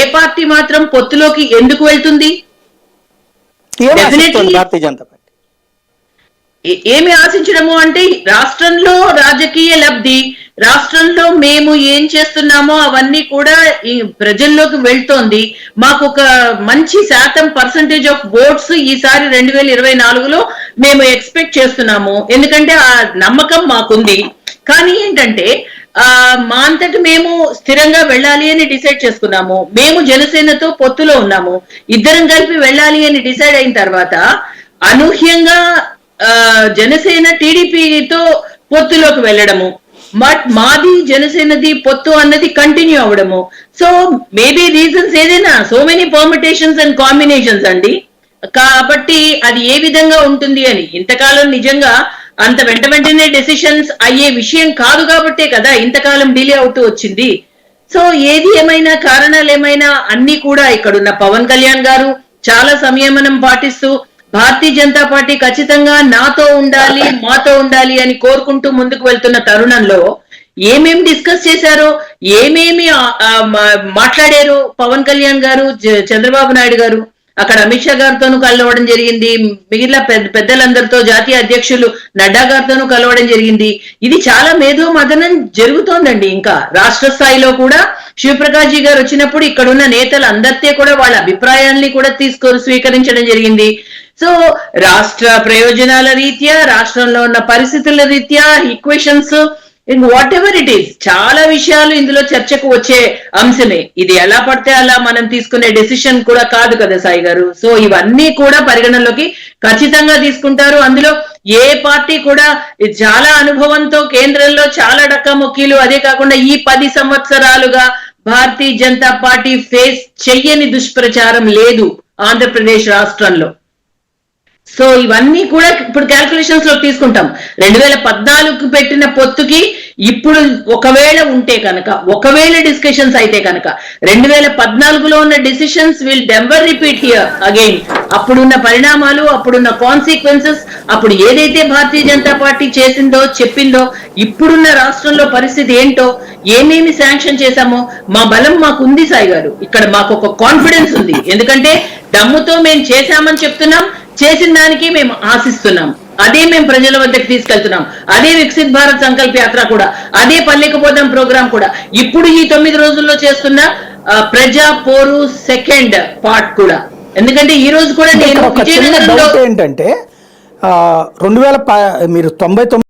ఏ party మాత్రం పొత్తులోకి ఎందుకు వెళ్తుంది? భారతీయ జనతా పార్టీ ఏమి ఆశించడము అంటే రాష్ట్రంలో రాజకీయ లబ్ధి, రాష్ట్రంలో మేము ఏం చేస్తున్నామో అవన్నీ కూడా ఈ ప్రజల్లోకి వెళ్తోంది. మాకు ఒక మంచి శాతం పర్సంటేజ్ ఆఫ్ ఓట్స్ ఈసారి 2024లో మేము ఎక్స్పెక్ట్ చేస్తున్నాము. ఎందుకంటే ఆ నమ్మకం మాకుంది. కానీ ఏంటంటే మా అంతటి మేము స్థిరంగా వెళ్ళాలి అని డిసైడ్ చేసుకున్నాము. మేము జనసేనతో పొత్తులో ఉన్నాము. ఇద్దరం కలిపి వెళ్ళాలి అని డిసైడ్ అయిన తర్వాత అనూహ్యంగా జనసేన టీడీపీతో పొత్తులోకి వెళ్ళడము, మాది జనసేనది పొత్తు అన్నది కంటిన్యూ అవ్వడము. సో మేబీ రీజన్స్ ఏదైనా, so many permutations and combinations అండి. కాబట్టి అది ఏ విధంగా ఉంటుంది అని ఇంతకాలం నిజంగా అంత వెంటనే డెసిషన్స్ అయ్యే విషయం కాదు కాబట్టే కదా ఇంతకాలం డిలే అవుతూ వచ్చింది. సో ఏది ఏమైనా, కారణాలు ఏమైనా అన్ని కూడా ఇక్కడున్న పవన్ కళ్యాణ్ గారు చాలా సంయమనం పాటిస్తూ భారతీయ జనతా పార్టీ ఖచ్చితంగా నాతో ఉండాలి, మాతో ఉండాలి అని కోరుకుంటూ ముందుకు వెళ్తున్న తరుణంలో ఏమేం డిస్కస్ చేశారో, ఏమేమి మాట్లాడారో పవన్ కళ్యాణ్ గారు, చంద్రబాబు నాయుడు గారు అక్కడ అమిత్ షా గారితోనూ కలవడం జరిగింది. మిగిలిన పెద్దలందరితో, జాతీయ అధ్యక్షులు నడ్డా గారితోనూ కలవడం జరిగింది. ఇది చాలా మేధో మదనం జరుగుతోందండి. ఇంకా రాష్ట్ర స్థాయిలో కూడా శివప్రకాష్ జీ గారు వచ్చినప్పుడు ఇక్కడున్న నేతలు అందరితో కూడా వాళ్ళ అభిప్రాయాల్ని కూడా స్వీకరించడం జరిగింది. సో రాష్ట్ర ప్రయోజనాల రీత్యా, రాష్ట్రంలో ఉన్న పరిస్థితుల రీత్యా, equations, what ever it is, చాలా విషయాలు ఇందులో చర్చకు వచ్చే అంశమే. ఇది ఎలా పడితే అలా మనం తీసుకునే డెసిషన్ కూడా కాదు కదా సాయి గారు. సో ఇవన్నీ కూడా పరిగణనలోకి ఖచ్చితంగా తీసుకుంటారు. అందులో ఏ పార్టీ కూడా చాలా అనుభవంతో కేంద్రంలో చాలా డక్కామొక్కీలు, అదే కాకుండా ఈ 10 సంవత్సరాలుగా భారతీయ జనతా పార్టీ ఫేస్ చెయ్యని దుష్ప్రచారం లేదు ఆంధ్రప్రదేశ్ రాష్ట్రంలో. సో ఇవన్నీ కూడా ఇప్పుడు క్యాల్కులేషన్స్ లో తీసుకుంటాం. 2014కు పెట్టిన పొత్తుకి ఇప్పుడు ఒకవేళ ఉంటే కనుక, ఒకవేళ డిస్కషన్స్ అయితే కనుక 2014లో ఉన్న decisions will never repeat here again. అప్పుడున్న పరిణామాలు, అప్పుడున్న కాన్సిక్వెన్సెస్, అప్పుడు ఏదైతే భారతీయ జనతా పార్టీ చేసిందో, చెప్పిందో, ఇప్పుడున్న రాష్ట్రంలో పరిస్థితి ఏంటో, ఏమేమి శాంక్షన్ చేశామో, మా బలం మాకుంది సాయి గారు. ఇక్కడ మాకు ఒక కాన్ఫిడెన్స్ ఉంది. ఎందుకంటే దమ్ముతో మేము చేశామని చెప్తున్నాం, చేసిన దానికి మేము ఆశిస్తున్నాం. అదే మేము ప్రజల వద్దకు తీసుకెళ్తున్నాం. అదే వికసిత్ భారత్ సంకల్ప యాత్ర కూడా, అదే పల్లెకపోదాం ప్రోగ్రాం కూడా, ఇప్పుడు ఈ 9 రోజుల్లో చేస్తున్న ప్రజా పోరు సెకండ్ పార్ట్ కూడా. ఎందుకంటే ఈ రోజు కూడా నేను ఏంటంటే మీరు 99